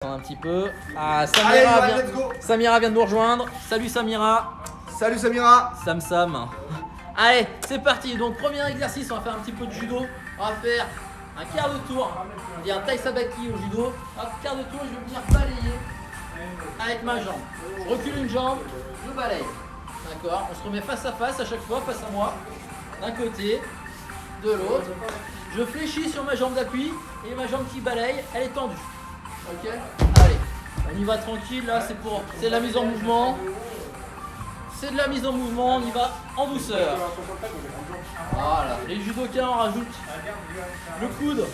Un petit peu. Ah, Allez, Samira, let's go. Samira vient de nous rejoindre. Salut Samira. Salut Samira. Sam. Allez, c'est parti. Donc premier exercice, on va faire un petit peu de judo. On va faire un quart de tour. On dit un tai sabaki au judo. Un quart de tour, je vais venir balayer avec ma jambe. Je recule une jambe, je balaye. D'accord. On se remet face à face à chaque fois, face à moi. D'un côté, de l'autre. Je fléchis sur ma jambe d'appui et ma jambe qui balaye, elle est tendue. Ok, allez, on y va tranquille, là c'est de la mise en mouvement. C'est de la mise en mouvement, on y va en douceur. Voilà, les judokas on rajoute le coude.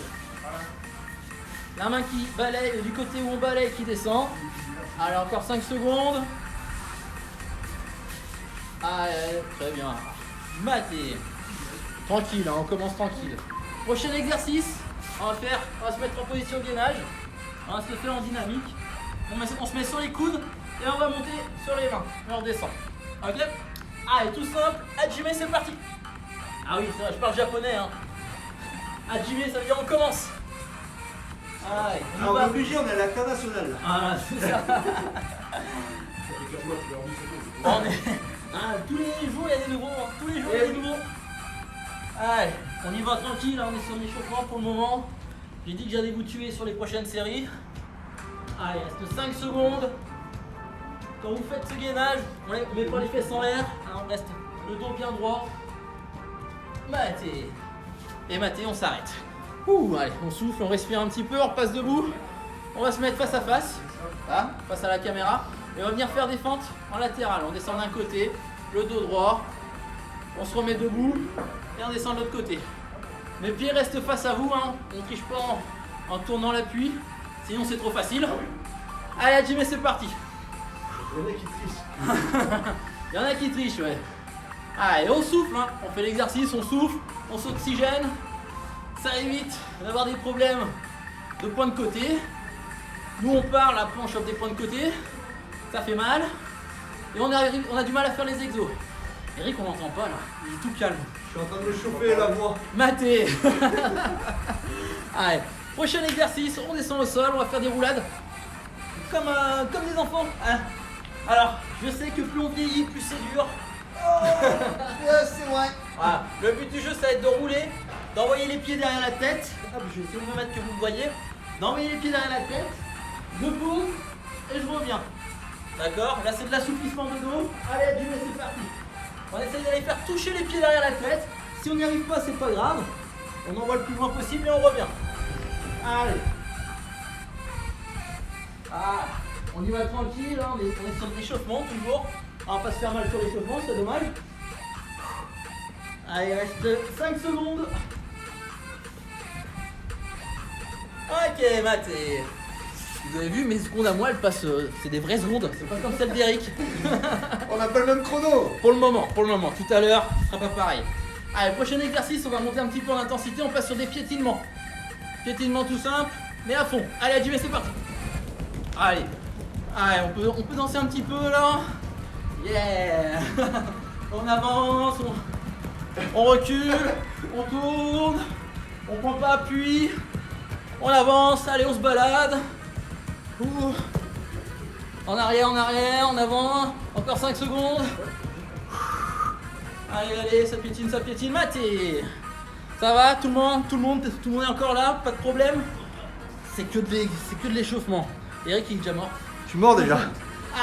La main qui balaye, du côté où on balaye qui descend. Allez, encore 5 secondes. Allez, très bien. Maté. Tranquille, hein, on commence tranquille. Prochain exercice, on va se mettre en position gainage. On va se le faire en dynamique. On se met sur les coudes et on va monter sur les mains. Et on redescend. Ok? Allez, tout simple. Hajime, c'est parti. Ah oui, ça, je parle japonais. Hein. Hajime, ça veut dire on commence. Allez, On est obligé, on est à l'acteur national. Ah, c'est ça. On est... Ah, tous les jours, il y a des nouveaux. Hein. Tous les jours, il y a des nouveaux. Allez, on y va tranquille. Hein. On est sur l'échauffement pour le moment. J'ai dit que j'allais vous tuer sur les prochaines séries. Allez, il reste 5 secondes. Quand vous faites ce gainage, on ne met pas les fesses en l'air. On reste le dos bien droit. Maté. Et maté, on s'arrête. Allez, on souffle, on respire un petit peu, on repasse debout. On va se mettre face à face, là, face à la caméra. Et on va venir faire des fentes en latéral. On descend d'un côté, le dos droit. On se remet debout et on descend de l'autre côté. Mes pieds restent face à vous, hein. On ne triche pas en tournant l'appui, sinon c'est trop facile. Allez, Hajime, c'est parti. Il y en a qui trichent. Il y en a qui trichent, ouais. Allez, on souffle, hein. On fait l'exercice, on souffle, on s'oxygène. Ça évite d'avoir des problèmes de points de côté. Nous, on parle, après on chope des points de côté. Ça fait mal. Et on a du mal à faire les exos. Eric, on n'entend pas là, il est tout calme. Je suis en train de me chauffer la voix. Maté. Allez, prochain exercice, on descend au sol, on va faire des roulades. Comme des enfants. Hein. Alors, je sais que plus on vieillit, plus c'est dur. C'est vrai. Voilà. Le but du jeu, ça va être de rouler, d'envoyer les pieds derrière la tête. Hop, je vais essayer de me mettre que vous me voyez. D'envoyer les pieds derrière la tête. Je pose et je reviens. D'accord? Là, c'est de l'assouplissement de dos. Allez, Hajime, c'est parti. On essaie d'aller faire toucher les pieds derrière la tête. Si on n'y arrive pas, c'est pas grave. On envoie le plus loin possible et on revient. Allez. Ah, on y va tranquille, hein. On est sur l'échauffement toujours. On va pas se faire mal sur l'échauffement, c'est dommage. Allez, il reste 5 secondes. Ok, maté. Vous avez vu, mes secondes à moi, elles passent. C'est des vraies secondes, c'est pas comme celle d'Eric. On n'a pas le même chrono. Pour le moment. Tout à l'heure, ce sera pas pareil. Allez, prochain exercice, on va monter un petit peu en intensité, on passe sur des piétinements. Piétinement tout simple, mais à fond. Allez, Hajime, c'est parti. Allez, on peut danser un petit peu là. Yeah. On avance, on recule, on tourne, on prend pas appui, on avance, allez, on se balade. En arrière, en avant, encore 5 secondes. Allez, ça piétine, maté. Ça va, tout le monde est encore là, pas de problème. C'est que de l'échauffement. Eric, il est déjà mort. Je suis mort déjà.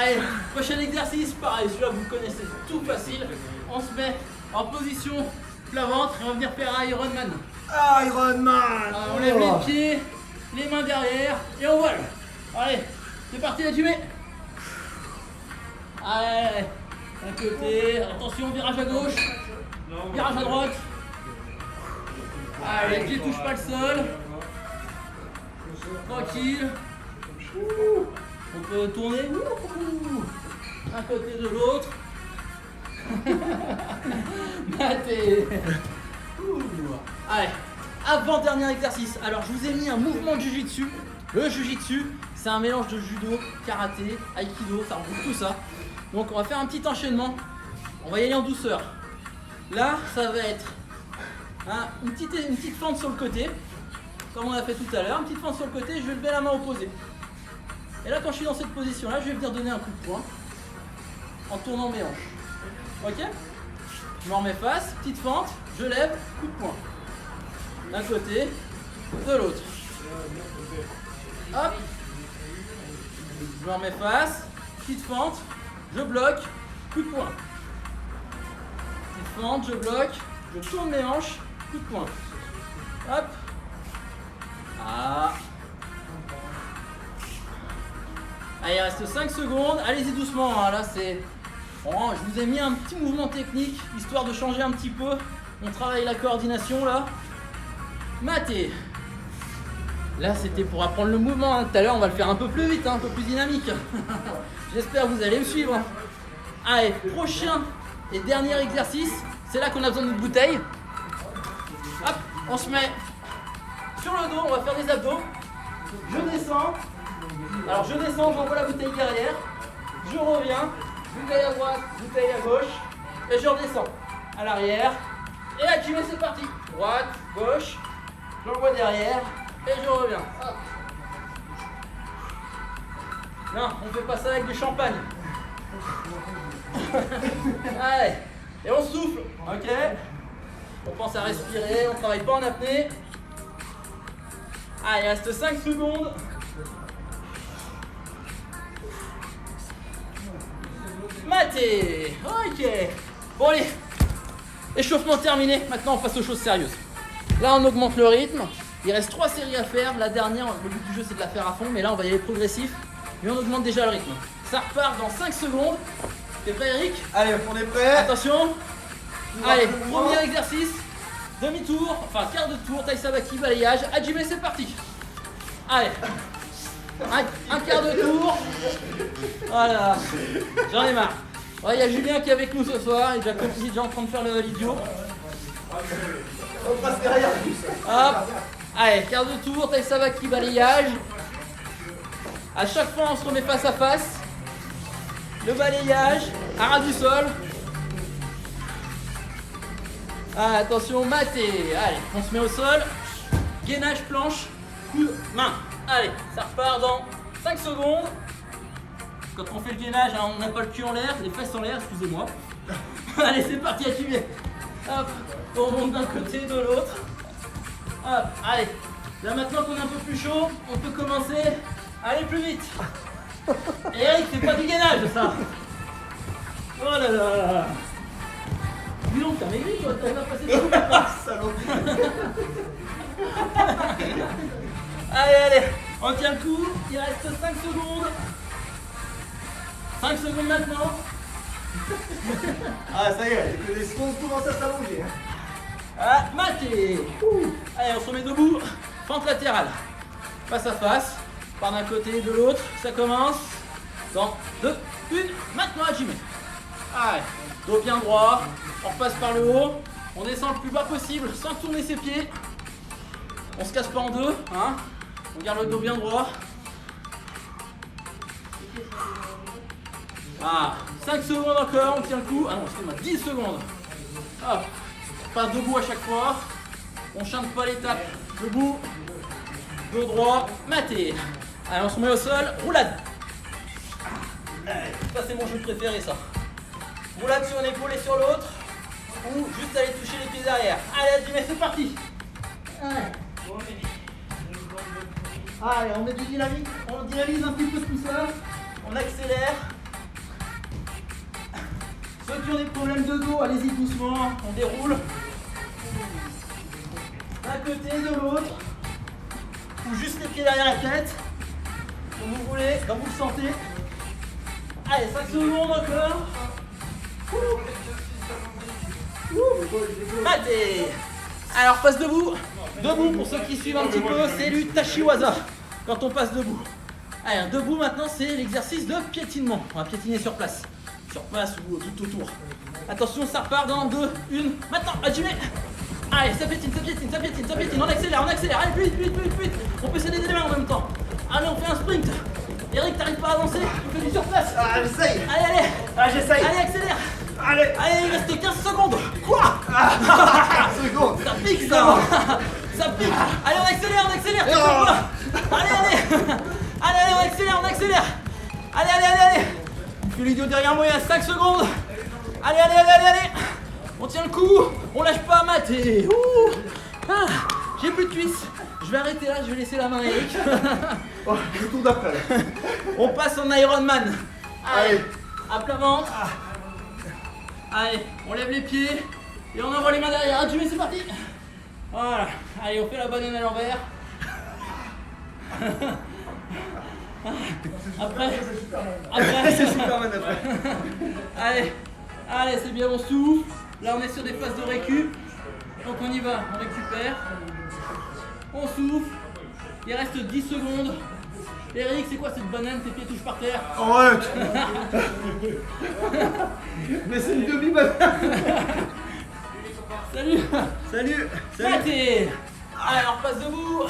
Allez, prochain exercice, pareil, celui-là vous connaissez, tout facile. On se met en position plat ventre et on va venir faire Ironman. Iron Man. On lève les pieds, les mains derrière et on vole. Allez, c'est parti, Hajime. Allez, d'un côté, attention, virage à gauche, virage à droite. Allez, les pieds ne touchent pas le sol. Tranquille. On peut tourner d'un côté de l'autre. Maté. Allez, avant-dernier exercice. Alors, je vous ai mis un mouvement de jujitsu. Le jujitsu, c'est un mélange de judo, karaté, aikido, ça regroupe tout ça. Donc, on va faire un petit enchaînement. On va y aller en douceur. Là, ça va être une petite fente sur le côté. comme on a fait tout à l'heure, une petite fente sur le côté, je vais lever la main opposée. Et là, quand je suis dans cette position-là, je vais venir donner un coup de poing en tournant mes hanches. Ok? Je me remets face, petite fente, je lève, coup de poing. D'un côté, de l'autre. Hop. Je me remets face, petite fente, je bloque, coup de poing. Petite fente, je bloque, je tourne mes hanches, coup de poing. Hop. Ah. Allez, il reste 5 secondes. Allez-y doucement, hein. Là c'est... Bon, je vous ai mis un petit mouvement technique, histoire de changer un petit peu. On travaille la coordination là. Maté. Là c'était pour apprendre le mouvement, hein. Tout à l'heure on va le faire un peu plus vite, hein, un peu plus dynamique. J'espère que vous allez me suivre. Allez, prochain et dernier exercice. C'est là qu'on a besoin de notre bouteille. Hop, on se met sur le dos, on va faire des abdos. Je descends. Alors je descends, j'envoie la bouteille derrière. Je reviens. Bouteille à droite, bouteille à gauche. Et je redescends. À l'arrière. Et activé, c'est parti. Droite, gauche. J'envoie derrière. Et je reviens. Hop. Non, on fait pas ça avec du champagne. Allez. Et on souffle. Ok. On pense à respirer, on travaille pas en apnée. Ah, il reste 5 secondes. Maté. Ok. Bon allez. Échauffement terminé. Maintenant on passe aux choses sérieuses. Là on augmente le rythme. Il reste 3 séries à faire. La dernière, le but du jeu c'est de la faire à fond. Mais là on va y aller progressif. Mais on augmente déjà le rythme. Ça repart dans 5 secondes. T'es prêt Eric? Allez, on est prêt. Attention. Allez, premier exercice. Demi-tour, enfin quart de tour, taille sabaki, balayage. Hajime, c'est parti. Allez. Un quart de tour. Voilà. J'en ai marre. Il y a Julien qui est avec nous ce soir. Il est déjà en train de faire l'idiot. On passe derrière. Hop. Allez, quart de tour, taille sabaki, balayage. À chaque fois, on se remet face à face. Le balayage, à ras du sol. Ah, attention, maté. Allez, on se met au sol. Gainage, planche, coup de main. Allez, ça repart dans 5 secondes. Quand on fait le gainage, hein, on n'a pas le cul en l'air, les fesses en l'air, excusez-moi. Allez, c'est parti, activé. Hop, on monte d'un côté, de l'autre. Hop, allez. Là maintenant qu'on est un peu plus chaud, on peut commencer à aller plus vite. Et Eric, c'est pas du gainage ça. Oh là là. Dis donc, t'as maigri toi, t'as pas passé tout le temps. Salaud. Allez, on tient le coup, il reste 5 secondes. 5 secondes maintenant. Ah, ça y est, les secondes commencent à s'allonger. Ah, maté. Allez, on se remet debout. Fente latérale. Face à face. Par d'un côté et de l'autre. Ça commence. Dans 2, 1. Maintenant, Hajime. Allez, dos bien droit. On repasse par le haut. On descend le plus bas possible sans tourner ses pieds. On se casse pas en deux. Hein. On garde le dos bien droit. Ah, 5 secondes encore, on tient le coup. Ah non, excusez-moi, 10 secondes. Hop, on passe debout à chaque fois. On chante pas l'étape. Debout, dos droit, maté. Allez, on se met au sol, roulade. Ça, c'est mon jeu préféré, ça. Roulade sur une épaule et sur l'autre. Ou juste aller toucher les pieds derrière. Allez, Hajime, c'est parti. Allez, on met du dynamique. On dynamise un petit peu tout ça. On accélère. Ceux qui ont des problèmes de dos, allez-y doucement, on déroule. D'un côté, de l'autre. Ou juste les pieds derrière la tête. Comme vous voulez, comme vous le sentez. Allez, 5 secondes encore. Maté. Alors, passe debout. Debout, pour ceux qui suivent un petit peu, c'est du Tashiwaza. Quand on passe debout. Allez, debout maintenant, c'est l'exercice de piétinement. On va piétiner sur place. Sur place ou tout autour. Attention, ça repart dans 2, 1. Maintenant, Hajime. Allez, ça piétine, ça piétine, ça piétine, ça piétine. On accélère, on accélère. Allez, plus vite, plus vite, plus vite, plus vite. On peut s'aider des mains en même temps. Allez, on fait un sprint. Eric, t'arrives pas à avancer? Tu fais du sur place. Ah, j'essaye. Allez, allez. Ah, j'essaye. Allez, accélère. Allez. Allez, il reste 15 secondes. Quoi? 15 secondes. Ça pique ça. Ça pique. Allez, on accélère, on accélère. Tu fais quoi? Allez, allez. Allez, allez, on accélère, on accélère. Allez, allez, allez, allez. On fait l'idiot derrière moi, il y a 5 secondes. Allez, allez, allez, allez, allez. On tient le coup, on lâche pas, maté. Ah, j'ai plus de cuisses. Je vais arrêter là, je vais laisser la main à Eric. Oh, le tour d'après. On passe en Ironman. Allez, Allez. à plat ventre. Allez, on lève les pieds et on envoie les mains derrière. Ah, tu mets, c'est parti. Voilà. Allez, on fait la banane à l'envers. Après, C'est Superman après. allez, allez, c'est bien, on souffle. Là, on est sur des phases de récup. Donc on y va, on récupère. On souffle. Il reste 10 secondes. Eric, c'est quoi cette banane? Tes pieds touchent par terre. Arrête. Mais c'est une demi-banane. Salut. Salut. Maté. Allez, on repasse debout.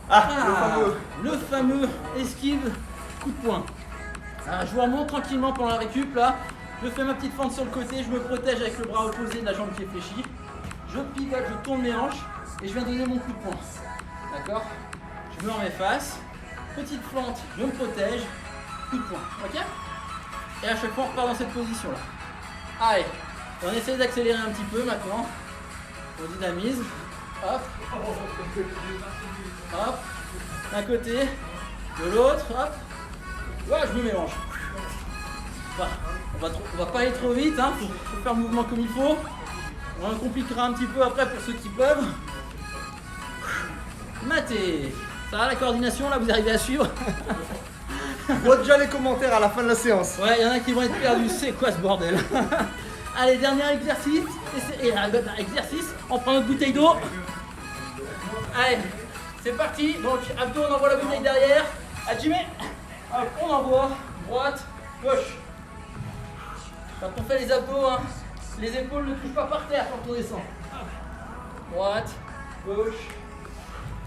Ah, Ah, le fameux. le fameux esquive coup de poing. Alors, je vous remonte tranquillement pendant la récup là. Je fais ma petite fente sur le côté, je me protège avec le bras opposé de la jambe qui est fléchie. Je pivote, je tourne mes hanches et je viens donner mon coup de poing. D'accord? Je me remets face. Petite fente, je me protège. Coup de poing. Ok? Et à chaque fois on repart dans cette position là. Allez, on essaie d'accélérer un petit peu maintenant. On dynamise. Hop. Hop. D'un côté, de l'autre, hop. Voilà, je me mélange. Voilà. On va pas aller trop vite, hein. Faut faire le mouvement comme il faut. On en compliquera un petit peu après pour ceux qui peuvent. Maté. Ça va la coordination là, vous arrivez à suivre? Je vois déjà les commentaires à la fin de la séance. Ouais, il y en a qui vont être perdus. C'est quoi ce bordel? Allez, dernier exercice. Exercice, on prend notre bouteille d'eau. Allez, c'est parti. Donc, abdos, on envoie la bouteille derrière. À Jimmy. Hop, on envoie. Droite, gauche. Quand on fait les abdos, hein, les épaules ne touchent pas par terre quand on descend. Droite, gauche.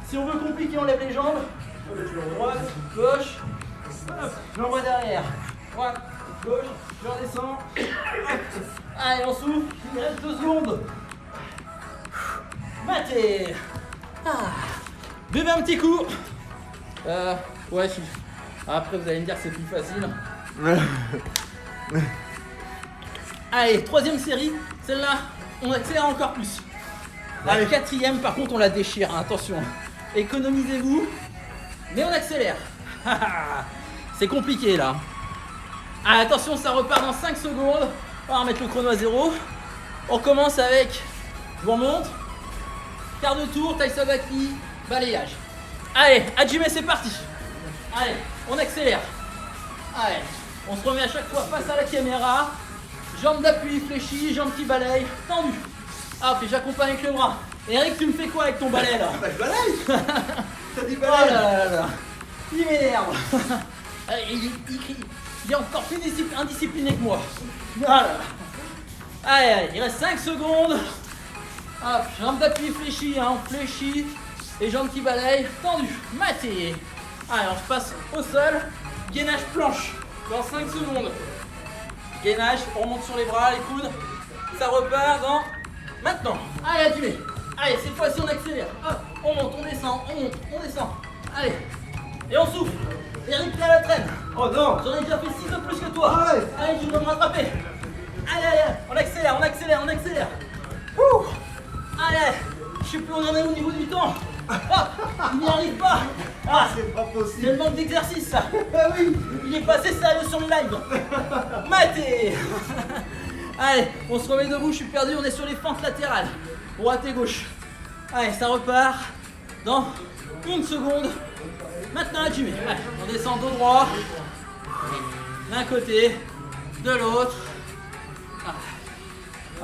Si on veut compliquer, on lève les jambes. Droite, gauche. Hop, j'envoie derrière. Droite, gauche, je redescends. Hop. Allez, on souffle. Il reste 2 secondes. Maté. Ah. Buvez un petit coup. Ouais, après vous allez me dire que c'est plus facile. Allez, 3e série. Celle-là, on accélère encore plus. La 4e, par contre, on la déchire. Hein, attention. Économisez-vous. Mais on accélère. C'est compliqué là. Ah, attention, ça repart dans 5 secondes. On va remettre le chrono à 0. On commence avec, je vous remonte, quart de tour, taille sabaki, balayage. Allez, Hajime, c'est parti. Allez, on accélère. Allez, on se remet à chaque fois face à la caméra. Jambes d'appui fléchies, jambes qui balayent, tendues. Hop, et j'accompagne avec le bras. Eric, tu me fais quoi avec ton balai là? Bah, je balaye. T'as dit Oh balaye. là là là. Il m'énerve. Il crie. Il est encore plus indiscipliné que moi. Voilà. Allez, allez, il reste 5 secondes. Hop, jambes d'appui fléchies, hein, on fléchit. Et jambes qui balayent, tendues, maté. Allez, on se passe au sol. Gainage planche dans 5 secondes. Gainage, on remonte sur les bras, les coudes. Ça repart dans maintenant. Allez, Hajime. Allez, cette fois-ci on accélère. Hop, on monte, on descend, on monte, on descend. Allez, et on souffle. Eric, t'es à la traîne. Oh non. J'en ai déjà fait 6 de plus que toi. Arrête. Allez, tu dois me rattraper. Allez, allez, on accélère, on accélère, on accélère. Ouh. Allez, allez. Je sais plus où on en est au niveau du temps. Hop, il n'y arrive pas. Ah, C'est pas c'est possible. le manque d'exercice ça. Ah oui. Il est passé sérieux sur le live. Maté. Allez, on se remet debout, je suis perdu, on est sur les fentes latérales. Droite et gauche. Allez, ça repart dans 1 seconde. Maintenant, Hajime. Allez, on descend dos droit. D'un côté, de l'autre.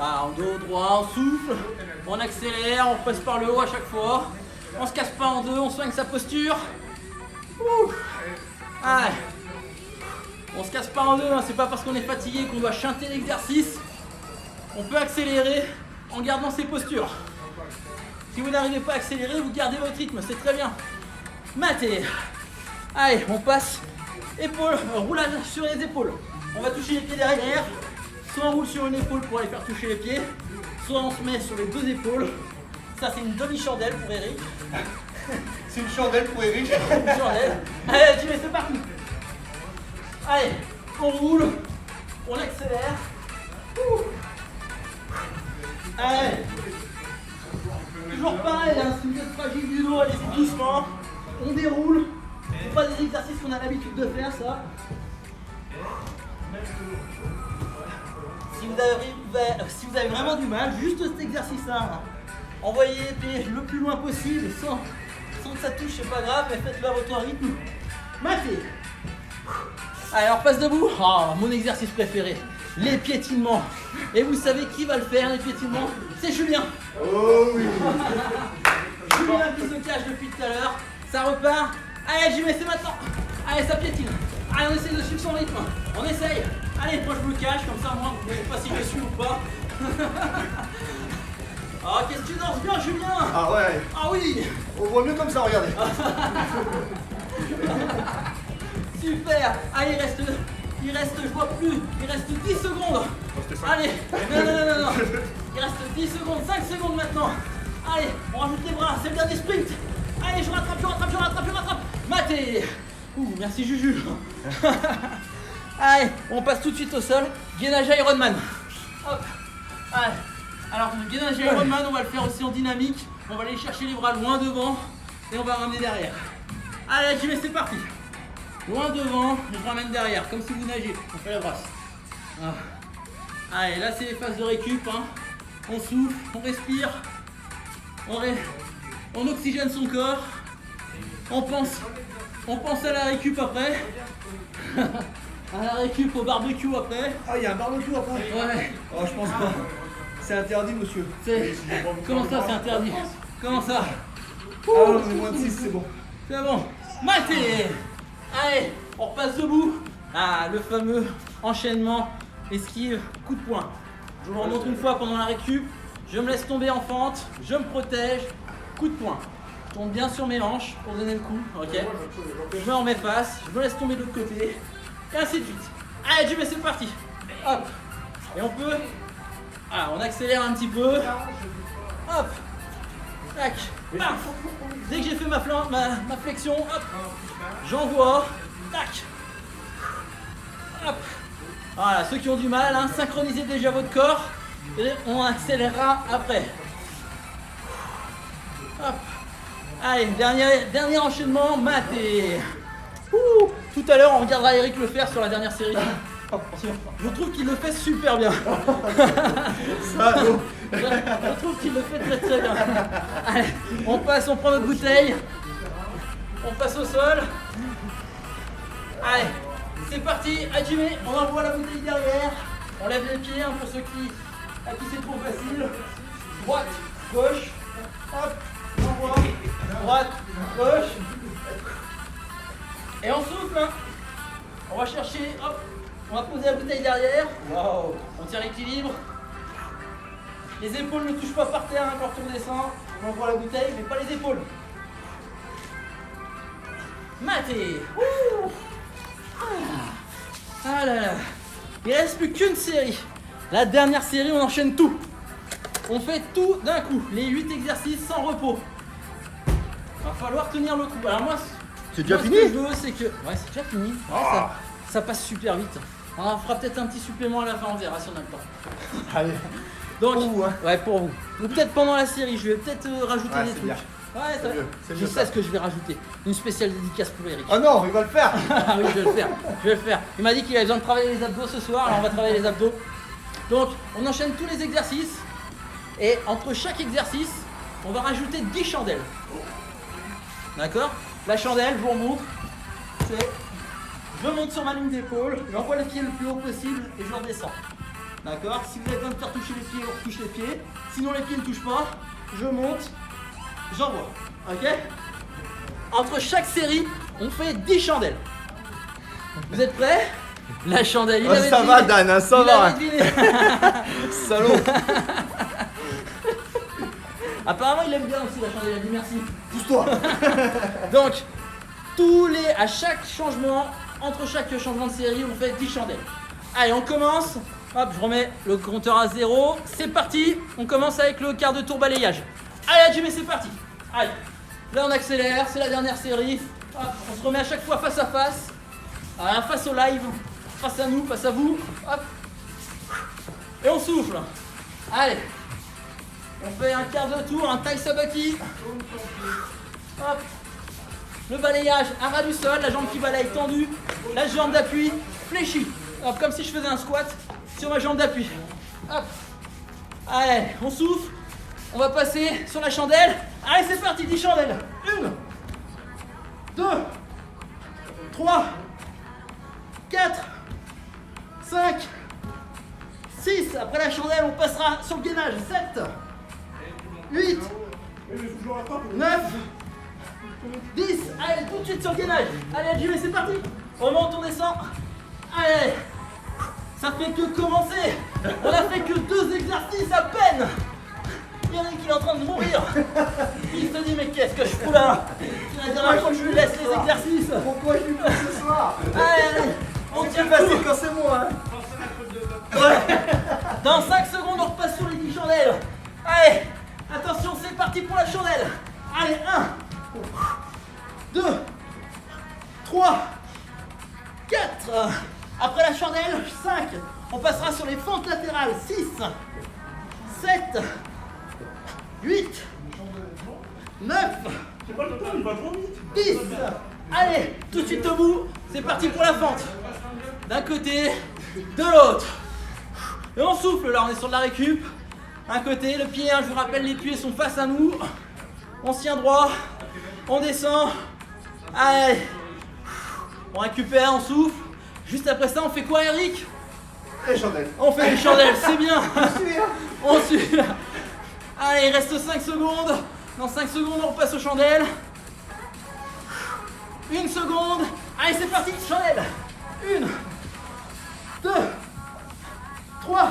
Ah, en dos droit, on souffle. On accélère, on passe par le haut à chaque fois. On se casse pas en deux, on soigne sa posture. Ouh. Allez. On se casse pas en deux, hein. C'est pas parce qu'on est fatigué qu'on doit chanter l'exercice. On peut accélérer en gardant ses postures. Si vous n'arrivez pas à accélérer, vous gardez votre rythme, c'est très bien. Maté. Allez, on passe épaule, roulage sur les épaules. On va toucher les pieds derrière. Soit on roule sur une épaule pour aller faire toucher les pieds, soit on se met sur les 2 épaules. Ça, c'est une demi-chandelle pour Eric. C'est une chandelle pour Eric. Une chandelle. Allez, Jimmy, c'est parti. Allez, on roule, on accélère. Allez. Toujours pareil, hein, si vous êtes fragile du dos, allez doucement. On déroule. C'est pas des exercices qu'on a l'habitude de faire, ça. Si vous avez vraiment du mal, juste cet exercice-là, hein. Envoyez les pieds le plus loin possible, sans que ça touche, c'est pas grave, mais faites-le à votre rythme. Matez. Allez, on passe debout. Oh, mon exercice préféré, les piétinements. Et vous savez qui va le faire, les piétinements? C'est Julien. Oh oui. Julien qui se cache depuis tout à l'heure. Ça repart. Allez, j'y mets, c'est maintenant. Allez, ça piétine. Allez, on essaie de suivre son rythme. On essaye. Allez, moi je me cache, comme ça, moi, vous ne savez pas si je suis ou pas. Oh, qu'est-ce que tu danses bien, Julien? Ah ouais. Ah oui. On voit mieux comme ça, regardez. Super. Allez, il reste, je vois plus, il reste 10 secondes. Allez, non. Il reste 10 secondes, 5 secondes maintenant. Allez, on rajoute les bras, c'est le dernier sprint. Allez, je rattrape. Maté. Ouh, merci Juju. Allez, on passe tout de suite au sol. Gainage Ironman. Hop. Allez. Alors, le gainage Ironman, on va le faire aussi en dynamique. On va aller chercher les bras loin devant et on va ramener derrière. Allez, j'y vais, c'est parti. Loin devant, je ramène derrière, comme si vous nagez. On fait la brasse. Ah. Allez, là c'est les phases de récup. Hein. On souffle, on respire, on oxygène son corps. On pense à la récup après. À la récup, au barbecue après. Ah, il y a un barbecue après. Ouais. Oh, je pense pas. C'est interdit, monsieur. Comment ça, c'est interdit? Comment ça? Ah non, mais moins de 6, c'est bon. C'est bon. Maté. Allez, on repasse debout. Ah, le fameux enchaînement, esquive, coup de poing. Je vous le remontre une fois pendant la récup. Je me laisse tomber en fente, je me protège, coup de poing. Je tombe bien sur mes hanches pour donner le coup, ok. Je me remets face, je me laisse tomber de l'autre côté, et ainsi de suite. Allez, Jimmy, c'est parti. Hop. Et on peut... Ah, on accélère un petit peu. Hop. Tac. Paf. Dès que j'ai fait ma flexion, hop. J'envoie. Tac. Hop. Voilà, ceux qui ont du mal, hein, synchronisez déjà votre corps. Et on accélérera après. Hop. Allez, dernier enchaînement, maté. Tout à l'heure, on regardera Eric le faire sur la dernière série. Je trouve qu'il le fait super bien. Je trouve qu'il le fait très bien. Allez, on passe, on prend notre bouteille. On passe au sol. Allez, c'est parti. Hajime, on envoie la bouteille derrière. On lève les pieds, hein, pour ceux à qui c'est trop facile. Droite, gauche. Hop, on envoie. Droite, gauche. Et on souffle. Hein. On va chercher, hop. On va poser la bouteille derrière. Wow. On tient l'équilibre. Les épaules ne touchent pas par terre, hein, quand on descend. On envoie la bouteille, mais pas les épaules. Maté. Ah là là. Il reste plus qu'une série. La dernière série, on enchaîne tout. On fait tout d'un coup. Les 8 exercices sans repos. Va falloir tenir le coup. Alors moi, c'est déjà fini. Ce que je veux, c'est que... Ouais, c'est déjà fini. Ouais, ça passe super vite. On fera peut-être un petit supplément à la fin, on verra si on a le temps. Allez. Donc, pour vous, hein. Ouais, pour vous. Ou peut-être pendant la série, je vais peut-être rajouter des trucs. Bien. Ouais, ça mieux, je sais ce que je vais rajouter. Une spéciale dédicace pour Eric. Oh non, il va le faire. Ah oui, je vais le faire. Il m'a dit qu'il avait besoin de travailler les abdos ce soir, alors on va travailler les abdos. Donc, on enchaîne tous les exercices. Et entre chaque exercice, on va rajouter 10 chandelles. D'accord? La chandelle, je vous remontre. C'est... Je monte sur ma ligne d'épaule, j'envoie le pied le plus haut possible et je redescends. D'accord? Si vous avez besoin de faire toucher les pieds, on touche les pieds. Sinon les pieds ne touchent pas, je monte, j'envoie. Ok? Entre chaque série, on fait 10 chandelles. Vous êtes prêts? La chandelle, il avait ça deviné. Va Dan, hein, ça il va. avait deviné. Salaud. Apparemment il aime bien aussi la chandelle, il a dit merci. Pousse-toi. Donc, à chaque changement, entre chaque changement de série, on fait 10 chandelles. Allez, on commence. Hop, je remets le compteur à 0. C'est parti. On commence avec le quart de tour balayage. Allez, Jimmy, c'est parti. Allez. Là on accélère, c'est la dernière série. Hop, on se remet à chaque fois face à face. Face au live, face à nous, face à vous. Hop. Et on souffle. Allez. On fait un quart de tour, un taille sabaki. Hop. Le balayage à ras du sol, la jambe qui balaye tendue, la jambe d'appui fléchie. Hop, comme si je faisais un squat sur ma jambe d'appui. Hop. Allez, on souffle. On va passer sur la chandelle. Allez, c'est parti, 10 chandelles. 1, 2, 3, 4, 5, 6. Après la chandelle, on passera sur le gainage. 7, 8, 9, 10. Allez, tout de suite sur le gainage. Allez, j'y vais, c'est parti. On monte, on descend. Allez. Ça fait que commencer. On a fait que 2 exercices à peine. Yannick, il est en train de mourir. Il se dit, mais qu'est-ce que je fous là? C'est la dernière fois que je lui laisse les exercices. Pourquoi je lui passe ce soir? Allez, on tient pas facile quand c'est moi. Ouais. Dans 5 secondes, on repasse sur les 10 chandelles. Allez, attention, c'est parti pour la chandelle. Allez, 1, 2, 3, 4. Après la chandelle, 5. On passera sur les fentes latérales. 6, 7, 8, 9, 10. Allez, tout de suite debout. C'est parti pour la fente. D'un côté, de l'autre. Et on souffle, là on est sur de la récup. Un côté, le pied, je vous rappelle, les pieds sont face à nous. On se tient droit, on descend. Allez, on récupère, on souffle. Juste après ça, on fait quoi, Eric? Les chandelles. On fait les chandelles, c'est bien. On suit. Allez, il reste 5 secondes. Dans 5 secondes, on repasse aux chandelles. 1 seconde. Allez, c'est parti, chandelle. 1, 2, 3,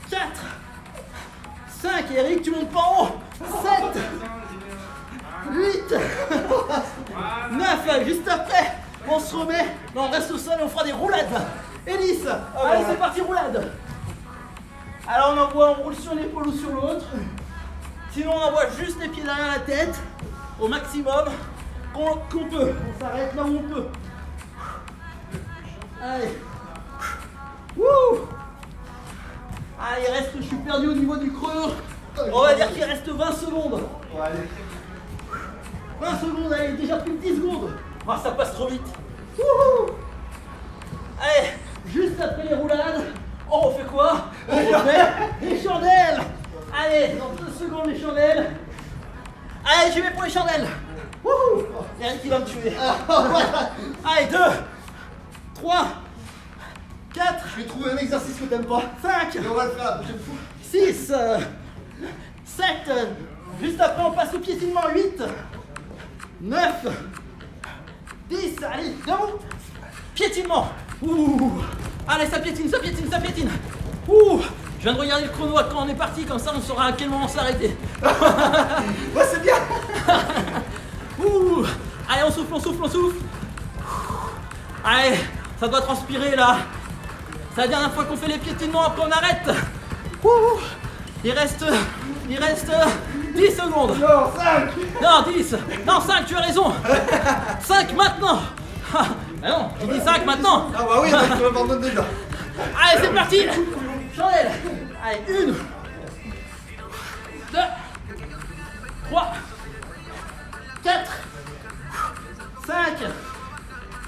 4, 5. Eric, tu montes pas en haut. 7, 8, 9. Juste après, on se remet. Non, on reste au sol et on fera des roulades. Et 10. Allez, c'est parti, roulade. Alors, on roule sur l'épaule ou sur l'autre. Sinon, on envoie juste les pieds derrière la tête au maximum qu'on peut. On s'arrête là où on peut. Allez. Wouh. Allez, il reste, je suis perdu au niveau du creux. On va dire qu'il reste 20 secondes. 20 secondes, allez, déjà plus de 10 secondes. Ah, ça passe trop vite. Wouhou. Allez, juste après les roulades, on refait quoi? On refait les chandelles. Allez, dans 2 secondes les chandelles. Allez, j'y vais pour les chandelles. Wouhou. Eric, il va me tuer. Allez, 2, 3, 4. Je vais trouver un exercice que t'aimes pas. 5. Et on va le faire la prochaine fois. 6. 7. Juste après, on passe au piétinement. 8. 9. 10. Allez, debout. Piétinement. Ouh. Allez, ça piétine, ça piétine, ça piétine. Ouh. Je viens de regarder le chrono à quand on est parti, comme ça on saura à quel moment s'arrêter. Ouais, c'est bien. Ouh. Allez, on souffle, on souffle, on souffle. Allez, ça doit transpirer là. C'est la dernière fois qu'on fait les piétinements, après on arrête. Ouh. Il reste 10 secondes. Non, 5. Non, 10. Non, 5, tu as raison. 5 maintenant. Ah non, j'ai dit 5 maintenant. Ah bah oui, tu m'abandonnes déjà. Allez, c'est parti. Chandelle. Allez, 1, 2, 3, 4, 5,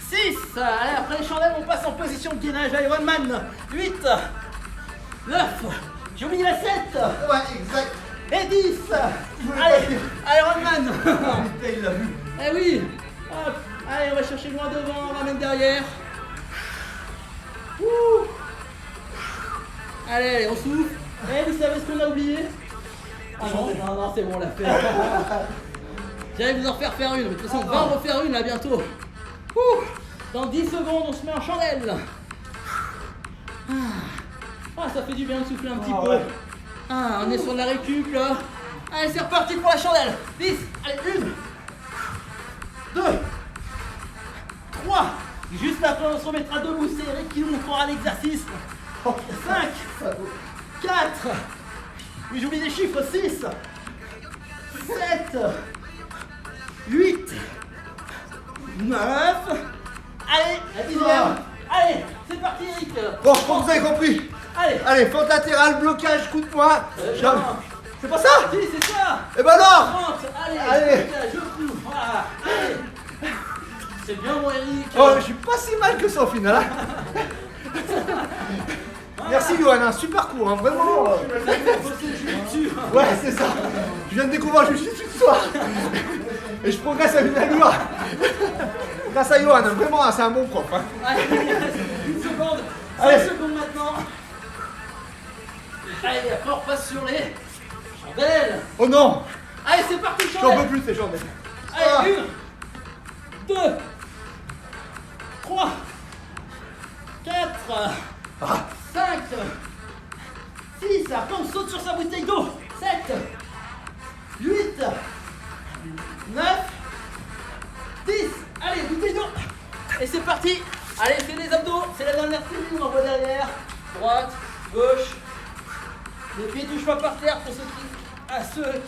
6. Allez, après les chandelles, on passe en position de gainage Ironman. 8, 9, j'ai oublié la 7. Ouais, exact. Et 10. Allez, Ironman. Il l'a vu. Eh oui. Hop. Allez, on va chercher loin devant, on ramène derrière. Ouh. Allez, on souffle. Eh, vous savez ce qu'on a oublié? Ah non, non, c'est bon, on l'a fait. J'allais vous en faire une, mais de toute façon, on va en refaire une là bientôt. Ouh. Dans 10 secondes, on se met en chandelle. Ah, ça fait du bien de souffler un petit peu. Ouais. Ah, on est sur de la récup là. Allez, c'est reparti pour la chandelle. 10, allez, 1, 2, 3. Juste après, on se remettra debout. C'est Eric qui nous montrera l'exercice. 5, 4. Oui, j'oublie des chiffres. 6, 7, 8, 9. Allez, la 10e. Allez, c'est parti Eric. Bon, je crois que vous avez compris. Allez. Allez, fente latérale, blocage, coup de poing. Non. C'est pas ça? Si, c'est ça. Eh ben alors! 30, allez, Allez. je cloue, voilà, allez. C'est bien mon Eric. Oh, je suis pas si mal que ça au final. Hein. Merci Johan, hein, super court, hein, vraiment. Ouais, c'est ça. Je viens de découvrir le jiu-jitsu ce soir. Et je progresse à une allure. Grâce à Johan, hein, vraiment, hein, c'est un bon prof. Hein. Allez, une seconde. 5 Allez. secondes maintenant. Allez, après on repasse sur les chandelles. Oh non! Allez, c'est parti, J'en chandelles. peux plus ces chandelles. Allez, 1, 2, 3, 4, 5, 6, après on saute sur sa bouteille d'eau. 7, 8, 9, 10. Allez, bouteille d'eau. Et c'est parti. Allez, fais les abdos. C'est la dernière série, on envoie derrière. Droite, gauche. Les pieds touchent pas par terre pour ceux qui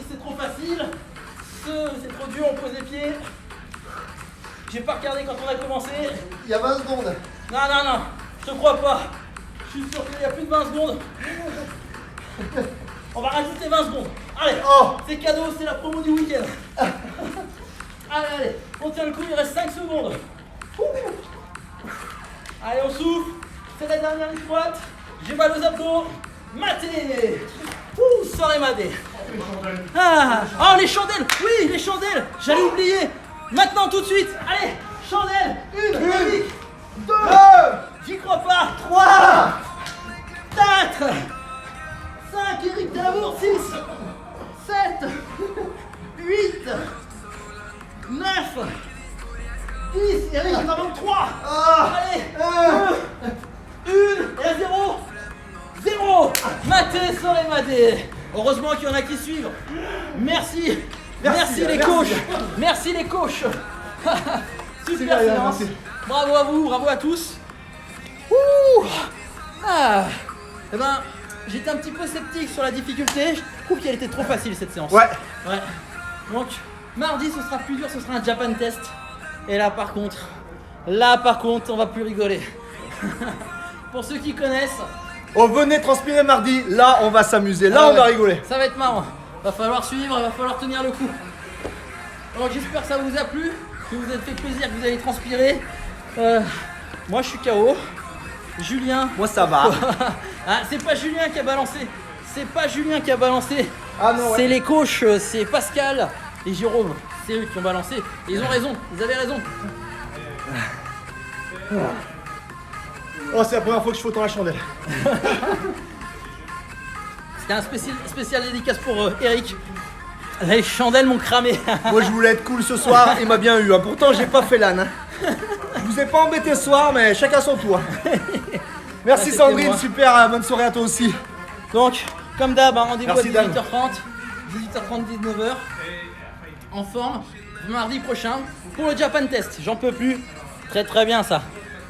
c'est trop facile. Ceux c'est trop dur, on pose les pieds. J'ai pas regardé quand on a commencé. Il y a 20 secondes. Non, non, non, je te crois pas. Je suis sûr qu'il y a plus de 20 secondes. On va rajouter 20 secondes. Allez, Oh. c'est cadeau, c'est la promo du week-end. Allez, allez, on tient le coup, il reste 5 secondes. Allez, on souffle. C'est la dernière ligne droite. J'ai mal aux abdos. Maté. Ouh, soirée madé. Ah, oh, les chandelles. Oui, les chandelles. J'allais oublier. Maintenant, tout de suite. Allez, chandelle. 1, 2, j'y crois pas. 3, 4, 5, Eric Delamour, 6, 7, 8, 9, 10, Eric, il en manque 3. Allez, 1, et la 0, 0. Maté sur les madés. Heureusement qu'il y en a qui suivent. Merci. Merci les merci. coachs. Merci les coachs. Super bien, séance. merci. Bravo à vous, bravo à tous. Ouh. Ah. Eh ben, j'étais un petit peu sceptique sur la difficulté. Je trouve qu'elle était trop facile cette séance. Ouais. Ouais. Donc, mardi, ce sera plus dur, ce sera un Japan test. Et là, par contre, on va plus rigoler. Pour ceux qui connaissent, Oh, venez transpirer mardi. Là, on va s'amuser. Là, ah on va ouais, rigoler. ça va être marrant. Va falloir suivre, va falloir tenir le coup. Donc, j'espère que ça vous a plu, que vous avez fait plaisir, que vous avez transpiré. Moi, je suis KO. Julien. Moi, ça va. Ah, c'est pas Julien qui a balancé. C'est pas Julien qui a balancé. Ah non, ouais. C'est les coachs, c'est Pascal et Jérôme. C'est eux qui ont balancé. Et ils ont raison, ils avaient raison. Oh, c'est la première fois que je fais autant la chandelle. C'était un spécial dédicace pour Eric. Les chandelles m'ont cramé. Moi, je voulais être cool ce soir. Il m'a bien eu. Hein. Pourtant, j'ai pas fait l'âne. Hein. Je vous ai pas embêté ce soir, mais chacun son tour. Merci c'était Sandrine, moi. super. Bonne soirée à toi aussi. Donc, comme d'hab, rendez-vous à Merci, Dan. 18h30, 19h. En forme, mardi prochain, pour le Japan Test. J'en peux plus. Très bien ça.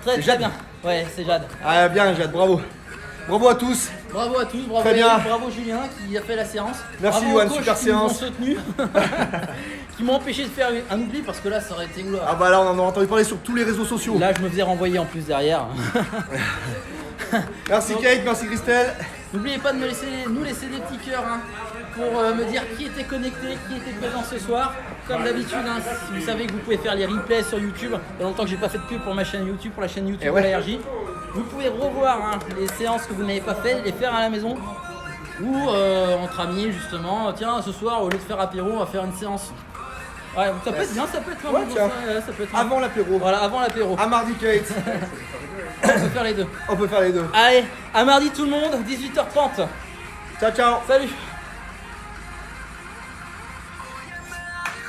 Très Jade. bien. Ouais, c'est Jade. Ah, bien, Jade, bravo. Bravo à tous. Bravo à tous, bravo Très Eric, bien. bravo Julien qui a fait la séance. Merci, bravo aux Yoann, coachs super qui nous ont séance. soutenus, qui m'ont empêché de faire un oubli parce que là ça aurait été oula. Ah, bah là, on en a entendu parler sur tous les réseaux sociaux. Là je me faisais renvoyer en plus derrière. Merci Donc- Kate, merci Christelle. N'oubliez pas de nous laisser des petits cœurs hein, pour me dire qui était connecté, qui était présent ce soir. Comme d'habitude, hein, vous savez que vous pouvez faire les replays sur YouTube. Il y a longtemps que j'ai pas fait de pub pour ma chaîne YouTube, pour la chaîne YouTube Eh ouais. de l'ARJ. Vous pouvez revoir hein, les séances que vous n'avez pas faites, les faire à la maison ou entre amis justement. Tiens, ce soir au lieu de faire apéro, on va faire une séance. Ouais, ça peut être bien, ça peut être Ouais, vraiment tiens. ça peut être un- Avant l'apéro. Voilà, avant l'apéro. À mardi Kate. On peut faire les deux. On peut faire les deux. Allez, à mardi tout le monde, 18h30. Ciao, ciao. Salut.